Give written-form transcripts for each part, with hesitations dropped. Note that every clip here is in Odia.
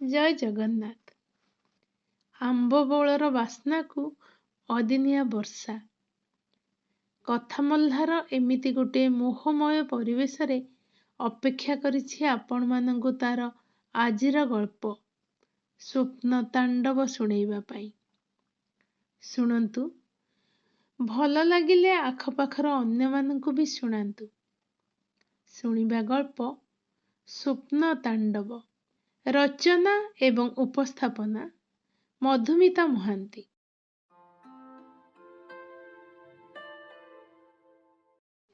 ଜୟ ଜଗନ୍ନାଥ। ଆମ୍ବ ବଉଳର ବାସ୍ନାକୁ ଅଦିନିଆ ବର୍ଷା। କଥା ମଲ୍ଲାର ଏମିତି ଗୋଟିଏ ମୋହମୟ ପରିବେଶରେ ଅପେକ୍ଷା କରିଛି ଆପଣମାନଙ୍କୁ ତାର ଆଜିର ଗଳ୍ପ ସ୍ୱପ୍ନ ତାଣ୍ଡବ ଶୁଣେଇବା ପାଇଁ। ଶୁଣନ୍ତୁ, ଭଲ ଲାଗିଲେ ଆଖପାଖର ଅନ୍ୟମାନଙ୍କୁ ବି ଶୁଣାନ୍ତୁ। ଶୁଣିବା ଗଳ୍ପ ସ୍ୱପ୍ନ ତାଣ୍ଡବ। ରଚନା ଏବଂ ଉପସ୍ଥାପନା ମଧୁମିତା ମହାନ୍ତି।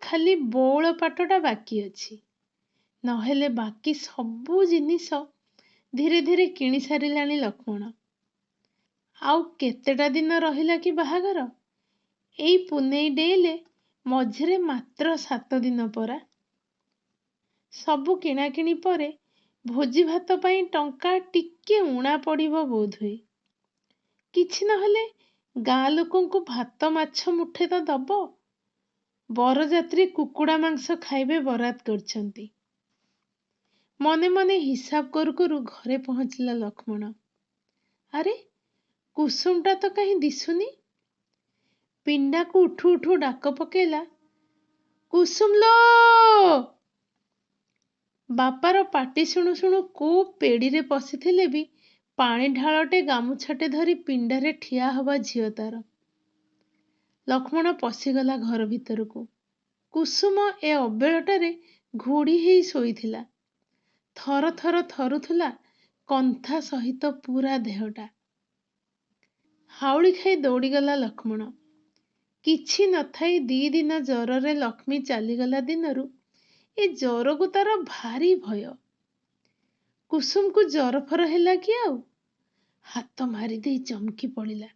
ଖାଲି ବଉଳ ପାଟଟା ବାକି ଅଛି, ନହେଲେ ବାକି ସବୁ ଜିନିଷ ଧୀରେ ଧୀରେ କିଣି ସାରିଲାଣି ଲକ୍ଷ୍ମଣ। ଆଉ କେତେଟା ଦିନ ରହିଲା କି ବାହାଘର? ଏଇ ପୁନେଇ ଡେଇଁଲେ ମଝିରେ ମାତ୍ର 7 ଦିନ ପରା। ସବୁ କିଣାକିଣି ପରେ ଭୋଜି ଭାତ ପାଇଁ ଟଙ୍କା ଟିକେ ଊଣା ପଡ଼ିବ ବୋଧହୁଏ। କିଛି ନହେଲେ ଗାଁ ଲୋକଙ୍କୁ ଭାତ ମାଛ ମୁଠେ ତ ଦବ। ବରଯାତ୍ରୀ କୁକୁଡ଼ା ମାଂସ ଖାଇବେ ବରାଦ କରିଛନ୍ତି। ମନେ ମନେ ହିସାବ କରୁ କରୁ ଘରେ ପହଞ୍ଚିଲା ଲକ୍ଷ୍ମଣ। ଆରେ, କୁସୁମଟା ତ କାହିଁ ଦିଶୁନି। ପିଣ୍ଡାକୁ ଉଠୁ ଉଠୁ ଡାକ ପକେଇଲା, କୁସୁମ ଲୋ। ବାପାର ପାଟି ଶୁଣୁ ଶୁଣୁ କୋଉ ପେଡ଼ିରେ ପଶିଥିଲେ ବି ପାଣି ଢାଳଟେ ଗାମୁଛାଟେ ଧରି ପିଣ୍ଡାରେ ଠିଆ ହବା ଝିଅ ତାର। ଲକ୍ଷ୍ମଣ ପଶିଗଲା ଘର ଭିତରକୁ। କୁସୁମ ଏ ଅବେଳଟାରେ ଘୋଡ଼ି ହେଇ ଶୋଇଥିଲା। ଥର ଥର ଥରୁଥିଲା କନ୍ଥା ସହିତ ପୂରା ଦେହଟା। ହାଉଳି ଖାଇ ଦୌଡ଼ିଗଲା ଲକ୍ଷ୍ମଣ। କିଛି ନଥାଇ 2 ଦିନ ଜ୍ୱରରେ ଲକ୍ଷ୍ମୀ ଚାଲିଗଲା ଦିନରୁ ଏ ଜ୍ୱରକୁ ତାର ଭାରି ଭୟ। କୁସୁମକୁ ଜ୍ୱରଫର ହେଲା କି ଆଉ? ହାତ ମାରିଦେଇ ଚମକି ପଡ଼ିଲା।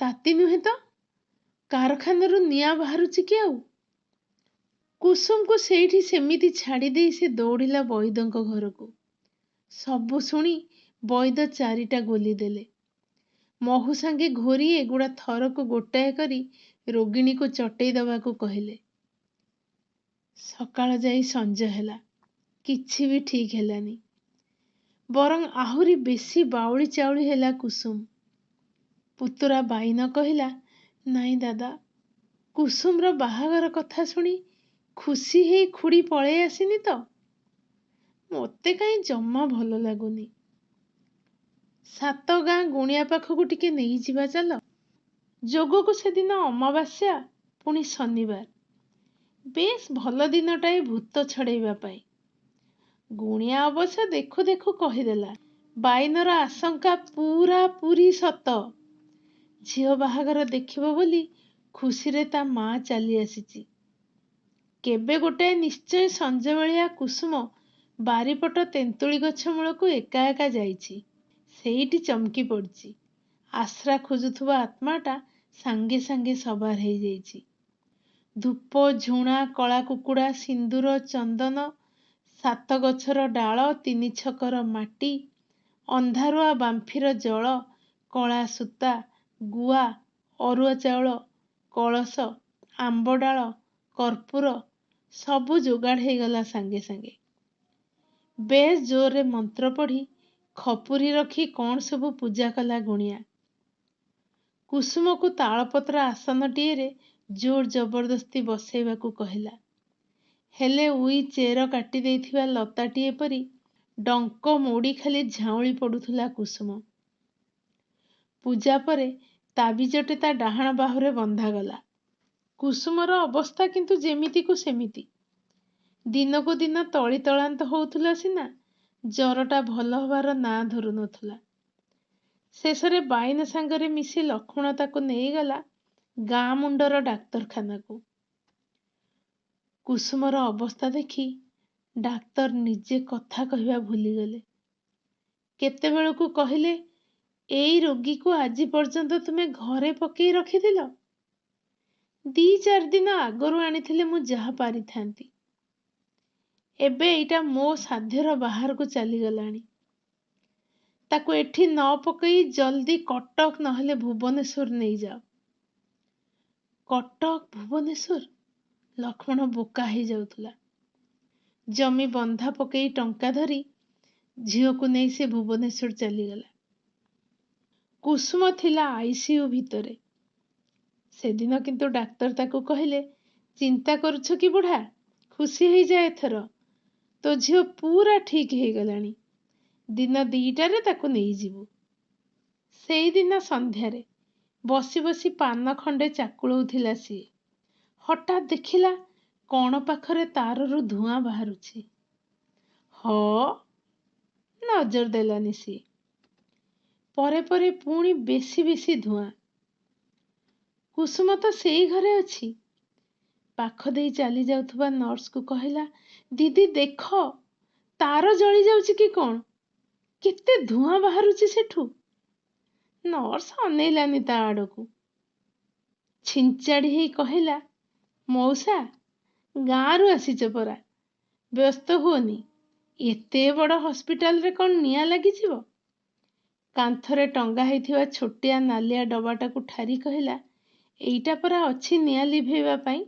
ତାତି ନୁହେଁ ତ? କାରଖାନାରୁ ନିଆଁ ବାହାରୁଛି କି ଆଉ? କୁସୁମକୁ ସେଇଠି ସେମିତି ଛାଡ଼ିଦେଇ ସେ ଦୌଡ଼ିଲା ବୈଦଙ୍କ ଘରକୁ। ସବୁ ଶୁଣି ବୈଦ 4ଟା ଗୋଲି ଦେଲେ। ମହୁ ସାଙ୍ଗେ ଘୋରି ଏଗୁଡ଼ା ଥରକୁ ଗୋଟାଏ କରି ରୋଗିଣୀକୁ ଚଟେଇ ଦେବାକୁ କହିଲେ। ସକାଳ ଯାଇ ସଞ୍ଜ ହେଲା, କିଛି ବି ଠିକ୍ ହେଲାନି। ବରଂ ଆହୁରି ବେଶି ବାଉଳି ଚାଉଳି ହେଲା କୁସୁମ। ପୁତୁରା ବାଇନ କହିଲା, ନାଇଁ ଦାଦା, କୁସୁମର ବାହାଘର କଥା ଶୁଣି ଖୁସି ହେଇ ଖୁଡ଼ି ପଳେଇ ଆସିନି ତ? ମୋତେ କାହିଁ ଜମା ଭଲ ଲାଗୁନି। 7 ଗାଁ ଗୁଣିଆ ପାଖକୁ ଟିକେ ନେଇଯିବା ଚାଲ। ଯୋଗକୁ ସେଦିନ ଅମାବାସ୍ୟା, ପୁଣି ଶନିବାର। ବେଶ୍ ଭଲ ଦିନଟାଏ ଭୂତ ଛଡ଼େଇବା ପାଇଁ। ଗୁଣିଆ ଅବଶ୍ୟ ଦେଖୁ ଦେଖୁ କହିଦେଲା, ବାଇନର ଆଶଙ୍କା ପୂରାପୂରି ସତ। ଝିଅ ବାହାଘର ଦେଖିବ ବୋଲି ଖୁସିରେ ତା ମା ଚାଲି ଆସିଛି। କେବେ ଗୋଟାଏ ନିଶ୍ଚୟ ସଞ୍ଜବେଳିଆ କୁସୁମ ବାରିପଟ ତେନ୍ତୁଳି ଗଛ ମୂଳକୁ ଏକା ଏକା ଯାଇଛି। ସେଇଠି ଚମକି ପଡ଼ିଛି। ଆଶ୍ରା ଖୋଜୁଥିବା ଆତ୍ମାଟା ସାଙ୍ଗେ ସାଙ୍ଗେ ସବାର ହେଇଯାଇଛି। ଧୂପ, ଝୁଣା, କଳା କୁକୁଡ଼ା, ସିନ୍ଦୂର, ଚନ୍ଦନ, 7 ଗଛର ଡାଳ, 3 ଛକର ମାଟି, ଅନ୍ଧାରୁଆ ବାମ୍ଫିର ଜଳ, କଳା ସୂତା, ଗୁଆ, ଅରୁଆ ଚାଉଳ, କଳସ, ଆମ୍ବଡାଳ, କର୍ପୂର ସବୁ ଯୋଗାଡ଼ ହେଇଗଲା ସାଙ୍ଗେ ସାଙ୍ଗେ। ବେଶ୍ ଜୋରରେ ମନ୍ତ୍ର ପଢ଼ି ଖପୁରି ରଖି କ'ଣ ସବୁ ପୂଜା କଲା ଗୁଣିଆ। କୁସୁମକୁ ତାଳପତ୍ର ଆସନଟିଏରେ ଜୋର ଜବରଦସ୍ତି ବସେଇବାକୁ କହିଲା। ହେଲେ ଉଇ ଚେର କାଟି ଦେଇଥିବା ଲତାଟିଏ ପରି ଡଙ୍କ ମୋଡ଼ି ଖାଲି ଝାଉଁଳି ପଡ଼ୁଥିଲା କୁସୁମ। ପୂଜା ପରେ ତାବିଜଟେ ତା ଡାହାଣ ବାହୁରେ ବନ୍ଧାଗଲା। କୁସୁମର ଅବସ୍ଥା କିନ୍ତୁ ଯେମିତିକୁ ସେମିତି। ଦିନକୁ ଦିନ ତଳିତଳାନ୍ତ ହଉଥିଲା ସିନା, ଜ୍ୱରଟା ଭଲ ହବାର ନାଁ ଧରୁ ନଥିଲା। ଶେଷରେ ବାଇନ ସାଙ୍ଗରେ ମିଶି ଲକ୍ଷ୍ମଣ ତାକୁ ନେଇଗଲା ଗାଁ ମୁଣ୍ଡର ଡାକ୍ତରଖାନାକୁ। କୁସୁମର ଅବସ୍ଥା ଦେଖି ଡାକ୍ତର ନିଜେ କଥା କହିବା ଭୁଲିଗଲେ। କେତେବେଳକୁ କହିଲେ, ଏଇ ରୋଗୀକୁ ଆଜି ପର୍ଯ୍ୟନ୍ତ ତୁମେ ଘରେ ପକେଇ ରଖିଥିଲ? 2-4 ଦିନ ଆଗରୁ ଆଣିଥିଲେ ମୁଁ ଯାହା ପାରିଥାନ୍ତି। ଏବେ ଏଇଟା ମୋ ସାଧ୍ୟର ବାହାରକୁ ଚାଲିଗଲାଣି। ତାକୁ ଏଠି ନ ପକେଇ ଜଲ୍ଦି କଟକ ନହେଲେ ଭୁବନେଶ୍ୱର ନେଇଯାଅ। କଟକ, ଭୁବନେଶ୍ୱର? ଲକ୍ଷ୍ମଣ ବୋକା ହେଇଯାଉଥିଲା। ଜମି ବନ୍ଧା ପକେଇ ଟଙ୍କା ଧରି ଝିଅକୁ ନେଇ ସେ ଭୁବନେଶ୍ୱର ଚାଲିଗଲା। କୁସୁମ ଥିଲା ଆଇସିୟୁ ଭିତରେ। ସେଦିନ କିନ୍ତୁ ଡାକ୍ତର ତାକୁ କହିଲେ, ଚିନ୍ତା କରୁଛ କି ବୁଢ଼ା, ଖୁସି ହେଇଯା ଏଥର, ତୋ ଝିଅ ପୁରା ଠିକ୍ ହେଇଗଲାଣି, ଦିନ 2ଟାରେ ତାକୁ ନେଇଯିବୁ। ସେଇଦିନ ସନ୍ଧ୍ୟାରେ ବସି ବସି ପାନ ଖଣ୍ଡେ ଚାକୁଳଉଥିଲା ସିଏ। ହଠାତ୍ ଦେଖିଲା କଣ ପାଖରେ ତାରରୁ ଧୂଆଁ ବାହାରୁଛି। ନଜର ଦେଲାନି ସିଏ। ପରେ ପରେ ପୁଣି ବେଶୀ ବେଶୀ ଧୂଆଁ। କୁସୁମ ତ ସେଇ ଘରେ ଅଛି। ପାଖ ଦେଇ ଚାଲି ଯାଉଥିବା ନର୍ସକୁ କହିଲା, ଦିଦି ଦେଖ, ତାର ଜଳି ଯାଉଛି କି କଣ, କେତେ ଧୂଆଁ ବାହାରୁଛି ସେଠୁ। ନର୍ସ ଅନେଇଲାନି ତା ଆଡକୁ। ଛିଞ୍ଚାଡ଼ି ହେଇ କହିଲା, ମଉସା, ଗାଁରୁ ଆସିଛ ପରା, ବ୍ୟସ୍ତ ହୁଅନି, ଏତେ ବଡ଼ ହସ୍ପିଟାଲରେ କଣ ନିଆଁ ଲାଗିଯିବ। କାନ୍ଥରେ ଟଙ୍ଗା ହେଇଥିବା ଛୋଟିଆ ନାଲିଆ ଡବାଟାକୁ ଠାରି କହିଲା, ଏଇଟା ପରା ଅଛି ନିଆଁ ଲିଭେଇବା ପାଇଁ।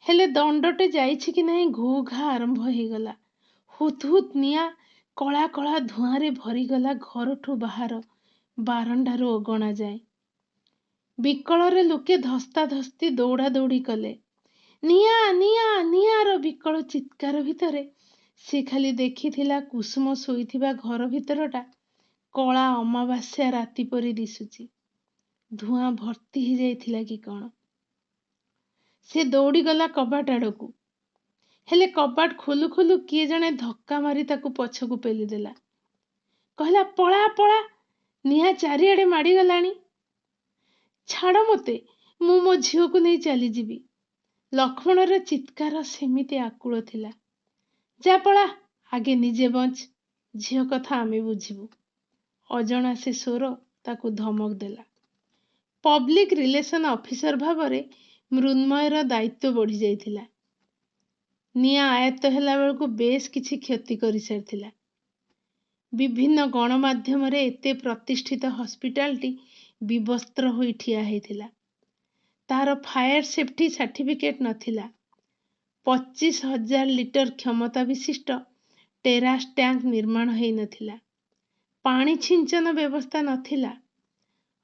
ହେଲେ ଦଣ୍ଡଟେ ଯାଇଛି କି ନାହିଁ ଘୁ ଘା ଆରମ୍ଭ ହେଇଗଲା। ହୁତ୍ ହୁତ୍ ନିଆଁ କଳା କଳା ଧୂଆଁରେ ଭରିଗଲା ଘରଠୁ ବାହାର, ବାରଣ୍ଡାରୁ ଅଗଣା ଯାଏ। ବିକଳରେ ଲୋକେ ଧସ୍ତାଧସ୍ତି ଦୌଡ଼ା ଦୌଡ଼ି କଲେ। ନିଆଁ ନିଆଁ ନିଆଁର ବିକଳ ଚିତ୍କାର ଭିତରେ ସେ ଖାଲି ଦେଖିଥିଲା କୁସୁମ ଶୋଇଥିବା ଘର ଭିତରଟା କଳା ଅମାବାସ୍ୟା ରାତି ପରି ଦିଶୁଛି। ଧୂଆଁ ଭର୍ତ୍ତି ହେଇଯାଇଥିଲା କି କଣ। ସେ ଦୌଡ଼ିଗଲା କବାଟ ଆଡ଼କୁ। ହେଲେ କବାଟ ଖୋଲୁ ଖୋଲୁ କିଏ ଜଣେ ଧକ୍କା ମାରି ତାକୁ ପଛକୁ ପେଲିଦେଲା। କହିଲା, ପଳା ପଳା, ନିଆଁ ଚାରିଆଡ଼େ ମାଡ଼ିଗଲାଣି। ଛାଡ଼ ମୋତେ, ମୁଁ ମୋ ଝିଅକୁ ନେଇ ଚାଲିଯିବି। ଲକ୍ଷ୍ମଣର ଚିତ୍କାର ସେମିତି ଆକୁଳ ଥିଲା। ଯା ପଳା, ଆଗେ ନିଜେ ବଞ୍ଚ, ଝିଅ କଥା ଆମେ ବୁଝିବୁ। ଅଜଣା ସେ ସ୍ୱର ତାକୁ ଧମକ ଦେଲା। ପବ୍ଲିକ୍ ରିଲେସନ ଅଫିସର ଭାବରେ ମୃନ୍ମୟର ଦାୟିତ୍ୱ ବଢ଼ି ଯାଇଥିଲା। ନିଆଁ ଆୟତ୍ତ ହେଲା ବେଳକୁ ବେଶ କିଛି କ୍ଷତି କରିସାରିଥିଲା। ବିଭିନ୍ନ ଗଣମାଧ୍ୟମରେ ଏତେ ପ୍ରତିଷ୍ଠିତ ହସ୍ପିଟାଲଟି ବିବସ୍ତ୍ର ହୋଇ ଠିଆ ହେଇଥିଲା। ତାହାର ଫାୟାର ସେଫ୍ଟି ସାର୍ଟିଫିକେଟ୍ ନଥିଲା। 25,000 ଲିଟର କ୍ଷମତା ବିଶିଷ୍ଟ ଟେରାସ୍ ଟ୍ୟାଙ୍କ ନିର୍ମାଣ ହେଇନଥିଲା। ପାଣି ଛିଞ୍ଚନ ବ୍ୟବସ୍ଥା ନଥିଲା।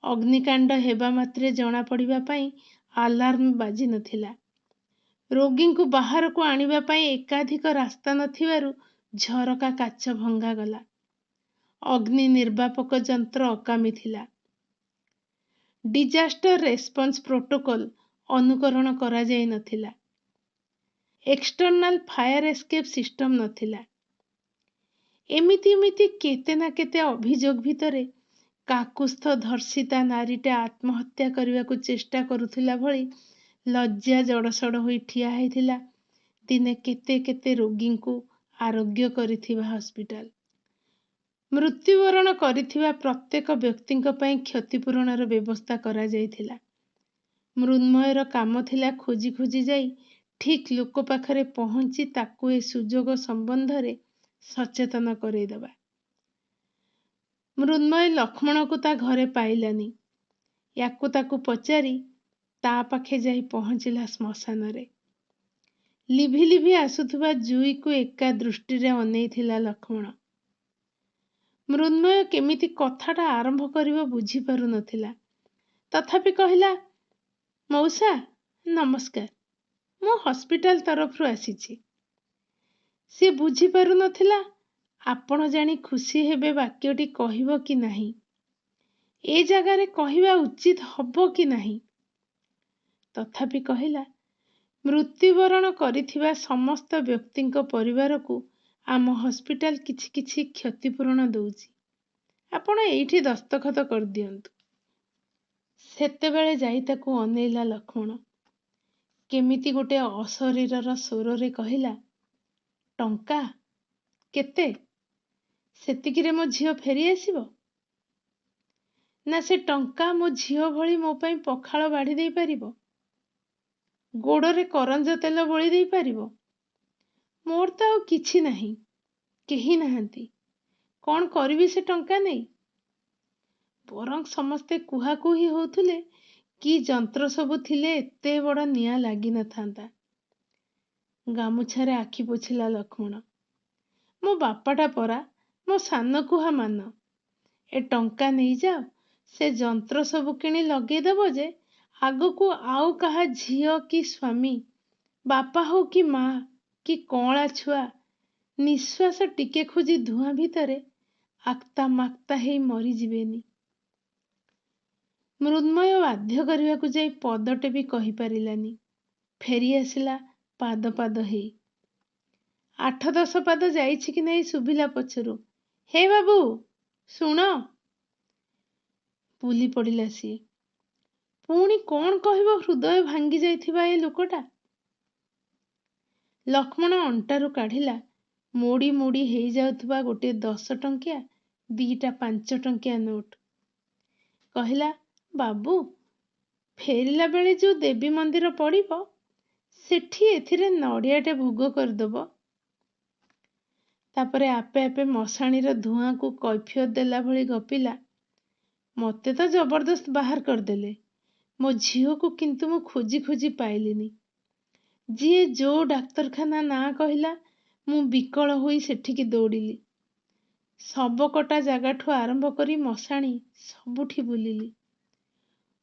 ଅଗ୍ନିକାଣ୍ଡ ହେବା ମାତ୍ରେ ଜଣାପଡ଼ିବା ପାଇଁ ଆଲାର୍ମ ବାଜି ନଥିଲା। ରୋଗୀଙ୍କୁ ବାହାରକୁ ଆଣିବା ପାଇଁ ଏକାଧିକ ରାସ୍ତା ନଥିବାରୁ ଝରକା କାଚ ଭଙ୍ଗାଗଲା। ଅଗ୍ନି ନିର୍ବାପକ ଯନ୍ତ୍ର ଅକାମୀ ଥିଲା। ଡିଜାଷ୍ଟର ରେସ୍ପନ୍ସ ପ୍ରୋଟୋକଲ ଅନୁକରଣ କରାଯାଇ ନଥିଲା। ଏକ୍ସଟର୍ନାଲ ଫାୟାର ଏସ୍କେପ୍ ସିଷ୍ଟମ ନଥିଲା। ଏମିତି କେତେ ନା କେତେ ଅଭିଯୋଗ ଭିତରେ କାକୁସ୍ଥ ଧର୍ଷିତା ନାରୀଟେ ଆତ୍ମହତ୍ୟା କରିବାକୁ ଚେଷ୍ଟା କରୁଥିଲା ଭଳି ଲଜ୍ଜା ଜଡ଼ସଡ଼ ହୋଇ ଠିଆ ହେଇଥିଲା ଦିନେ କେତେ କେତେ ରୋଗୀଙ୍କୁ ଆରୋଗ୍ୟ କରିଥିବା ହସ୍ପିଟାଲ। ମୃତ୍ୟୁବରଣ କରିଥିବା ପ୍ରତ୍ୟେକ ବ୍ୟକ୍ତିଙ୍କ ପାଇଁ କ୍ଷତିପୂରଣର ବ୍ୟବସ୍ଥା କରାଯାଇଥିଲା। ମୃନ୍ମୟର କାମ ଥିଲା ଖୋଜି ଖୋଜି ଯାଇ ଠିକ୍ ଲୋକ ପାଖରେ ପହଞ୍ଚି ତାକୁ ଏ ସୁଯୋଗ ସମ୍ବନ୍ଧରେ ସଚେତନ କରେଇଦେବା। ମୃନ୍ମୟ ଲକ୍ଷ୍ମଣକୁ ତା ଘରେ ପାଇଲାନି। ୟାକୁ ତାକୁ ପଚାରି ତା ପାଖେ ଯାଇ ପହଞ୍ଚିଲା ଶ୍ମଶାନରେ। ଲିଭି ଲିଭି ଆସୁଥିବା ଜୁଇକୁ ଏକା ଦୃଷ୍ଟିରେ ଅନେଇଥିଲା ଲକ୍ଷ୍ମଣ। ମୃନ୍ମୟ କେମିତି କଥାଟା ଆରମ୍ଭ କରିବ ବୁଝିପାରୁନଥିଲା। ତଥାପି କହିଲା, ମଉସା ନମସ୍କାର, ମୁଁ ହସ୍ପିଟାଲ ତରଫରୁ ଆସିଛି। ସେ ବୁଝିପାରୁନଥିଲା ଆପଣ ଜାଣି ଖୁସି ହେବେ ବାକ୍ୟଟି କହିବ କି ନାହିଁ, ଏ ଜାଗାରେ କହିବା ଉଚିତ ହବ କି ନାହିଁ। ତଥାପି କହିଲା, ମୃତ୍ୟୁବରଣ କରିଥିବା ସମସ୍ତ ବ୍ୟକ୍ତିଙ୍କ ପରିବାରକୁ ଆମ ହସ୍ପିଟାଲ କିଛି କିଛି କ୍ଷତିପୂରଣ ଦଉଛି। ଆପଣ ଏଇଠି ଦସ୍ତଖତ କରିଦିଅନ୍ତୁ। ସେତେବେଳେ ଯାଇ ତାକୁ ଅନେଇଲା ଲକ୍ଷ୍ମଣ। କେମିତି ଗୋଟେ ଅଶରୀରର ସ୍ୱରରେ କହିଲା, ଟଙ୍କା କେତେ? ସେତିକିରେ ମୋ ଝିଅ ଫେରି ଆସିବ? ନା ସେ ଟଙ୍କା ମୋ ଝିଅ ଭଳି ମୋ ପାଇଁ ପଖାଳ ବାଢ଼ି ଦେଇପାରିବ? ଗୋଡ଼ରେ କରଞ୍ଜ ତେଲ ବୋଳି ଦେଇପାରିବ? ମୋର ତ ଆଉ କିଛି ନାହିଁ, କେହି ନାହାନ୍ତି, କଣ କରିବି ସେ ଟଙ୍କା ନେଇ? ବରଂ ସମସ୍ତେ କୁହାକୁହି ହଉଥିଲେ କି ଯନ୍ତ୍ର ସବୁ ଥିଲେ ଏତେ ବଡ଼ ନିଆଁ ଲାଗିନଥାନ୍ତା। ଗାମୁଛାରେ ଆଖି ପୋଛିଲା ଲକ୍ଷ୍ମଣ। ମୋ ବାପାଟା ପରା ମୋ ସାନକୁହା ମାନ, ଏ ଟଙ୍କା ନେଇଯାଅ, ସେ ଯନ୍ତ୍ର ସବୁ କିଣି ଲଗେଇଦବ ଯେ ଆଗକୁ ଆଉ କାହା ଝିଅ କି ସ୍ୱାମୀ, ବାପା ହଉ କି ମା କି କଅଁଳା ଛୁଆ ନିଶ୍ୱାସ ଟିକେ ଖୋଜି ଧୂଆଁ ଭିତରେ ଆକ୍ତା ମାକ୍ତା ହେଇ ମରିଯିବେନି। ମୃନ୍ମୟ ବାଧ୍ୟ କରିବାକୁ ଯାଇ ପଦଟେ ବି କହିପାରିଲାନି। ଫେରି ଆସିଲା ପାଦ ପାଦ ହେଇ। 8-10 ପାଦ ଯାଇଛି କି ନାହିଁ ଶୁଭିଲା ପଛରୁ, ହେ ବାବୁ ଶୁଣ। ବୁଲି ପଡ଼ିଲା ସିଏ। ପୁଣି କ'ଣ କହିବ ହୃଦୟ ଭାଙ୍ଗି ଯାଇଥିବା ଏ ଲୋକଟା। ଲକ୍ଷ୍ମଣ ଅଣ୍ଟାରୁ କାଢ଼ିଲା ମୋଡ଼ି ମୋଡ଼ି ହେଇଯାଉଥିବା ଗୋଟିଏ 10 ଟଙ୍କିଆ 2ଟା 5 ଟଙ୍କିଆ ନୋଟ। କହିଲା, ବାବୁ, ଫେରିଲା ବେଳେ ଯୋଉ ଦେବୀ ମନ୍ଦିର ପଡ଼ିବ ସେଠି ଏଥିରେ ନଡ଼ିଆଟେ ଭୋଗ କରିଦବ। ତାପରେ ଆପେ ଆପେ ମଶାଣିର ଧୂଆଁକୁ କୈଫିୟତ ଦେଲା ଭଳି ଗପିଲା, ମତେ ତ ଜବରଦସ୍ତ ବାହାର କରିଦେଲେ, ମୋ ଝିଅକୁ କିନ୍ତୁ ମୁଁ ଖୋଜି ଖୋଜି ପାଇଲିନି। ଯିଏ ଯୋଉ ଡାକ୍ତରଖାନା ନାଁ କହିଲା ମୁଁ ବିକଳ ହୋଇ ସେଠିକି ଦୌଡ଼ିଲି। ଶବ କଟା ଜାଗାଠୁ ଆରମ୍ଭ କରି ମଶାଣି ସବୁଠି ବୁଲିଲି।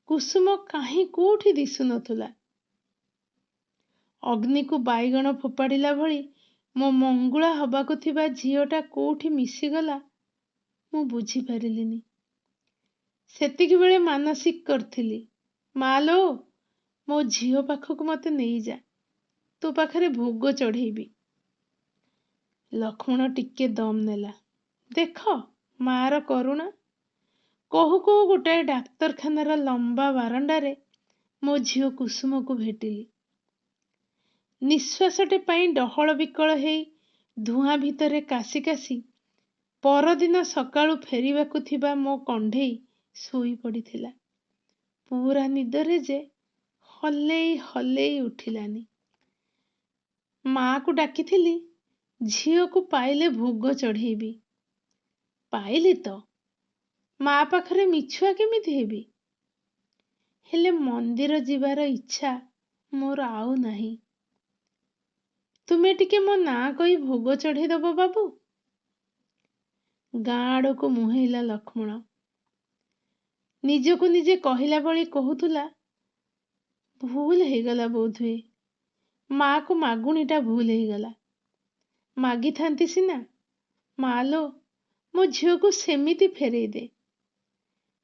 କୁସୁମ କାହିଁ କୋଉଠି ଦିଶୁନଥିଲା। ଅଗ୍ନିକୁ ବାଇଗଣ ଫୋପାଡ଼ିଲା ଭଳି ମୋ ମଙ୍ଗୁଳା ହବାକୁ ଥିବା ଝିଅଟା କୋଉଠି ମିଶିଗଲା ମୁଁ ବୁଝିପାରିଲିନି। ସେତିକିବେଳେ ମାନସିକ କରିଥିଲି, ମାଲୋ, ମୋ ଝିଅ ପାଖକୁ ମତେ ନେଇଯା, ତୋ ପାଖରେ ଭୋଗ ଚଢ଼େଇବି। ଲକ୍ଷ୍ମଣ ଟିକେ ଦମ୍ ନେଲା। ଦେଖ ମାର କରୁଣା। କହୁ କହୁ ଗୋଟାଏ ଡାକ୍ତରଖାନାର ଲମ୍ବା ବାରଣ୍ଡାରେ ମୋ ଝିଅ କୁସୁମକୁ ଭେଟିଲି। ନିଶ୍ୱାସଟେ ପାଇଁ ଡହଳ ବିକଳ ହେଇ ଧୂଆଁ ଭିତରେ କାଶି କାଶି ପରଦିନ ସକାଳୁ ଫେରିବାକୁ ଥିବା ମୋ କଣ୍ଢେଇ ଶୋଇ ପଡ଼ିଥିଲା। ପୁରା ନିଦରେ ଯେ ହଲେଇ ହଲେଇ ଉଠିଲାନି। ମାକୁ ଡାକିଥିଲି, ଝିଅକୁ ପାଇଲେ ଭୋଗ ଚଢ଼େଇବି। ପାଇଲି ତ, ମା ପାଖରେ ମିଛୁଆ କେମିତି ହେବି? ହେଲେ ମନ୍ଦିର ଯିବାର ଇଚ୍ଛା ମୋର ଆଉ ନାହିଁ। ତୁମେ ଟିକେ ମୋ ନାଁ କହି ଭୋଗ ଚଢ଼େଇଦବ ବାବୁ। ଗାଁ ଆଡ଼କୁ ମୁହେଁଇଲା ଲକ୍ଷ୍ମଣ। ନିଜକୁ ନିଜେ କହିଲା ଭଳି କହୁଥିଲା, ଭୁଲ ହେଇଗଲା ବୋଧହୁଏ। ମାକୁ ମାଗୁଣିଟା ଭୁଲ ହେଇଗଲା। ମାଗିଥାନ୍ତି ସିନା, ମାଲୋ, ମୋ ଝିଅକୁ ସେମିତି ଫେରେଇ ଦେ,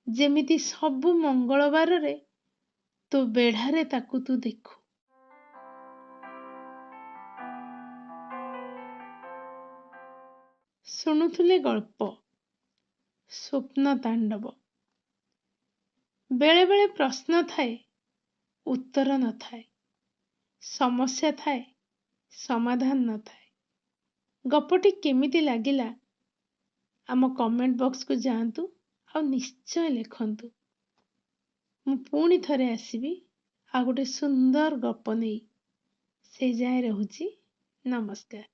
ଯେମିତି ସବୁ ମଙ୍ଗଳବାରରେ ତୋ ବେଢ଼ାରେ ତାକୁ ତୁ ଦେଖୁ। ଶୁଣୁଥିଲେ ଗଳ୍ପ ସ୍ୱପ୍ନ ତାଣ୍ଡବ। ବେଳେ ବେଳେ ପ୍ରଶ୍ନ ଥାଏ, ଉତ୍ତର ନଥାଏ, ସମସ୍ୟା ଥାଏ, ସମାଧାନ ନଥାଏ। ଗପଟି କେମିତି ଲାଗିଲା ଆମ କମେଣ୍ଟ ବକ୍ସକୁ ଯାଆନ୍ତୁ ଆଉ ନିଶ୍ଚୟ ଲେଖନ୍ତୁ। ମୁଁ ପୁଣି ଥରେ ଆସିବି ଆଉ ଗୋଟେ ସୁନ୍ଦର ଗପ ନେଇ। ସେ ଯାଏଁ ରହୁଛି, ନମସ୍କାର।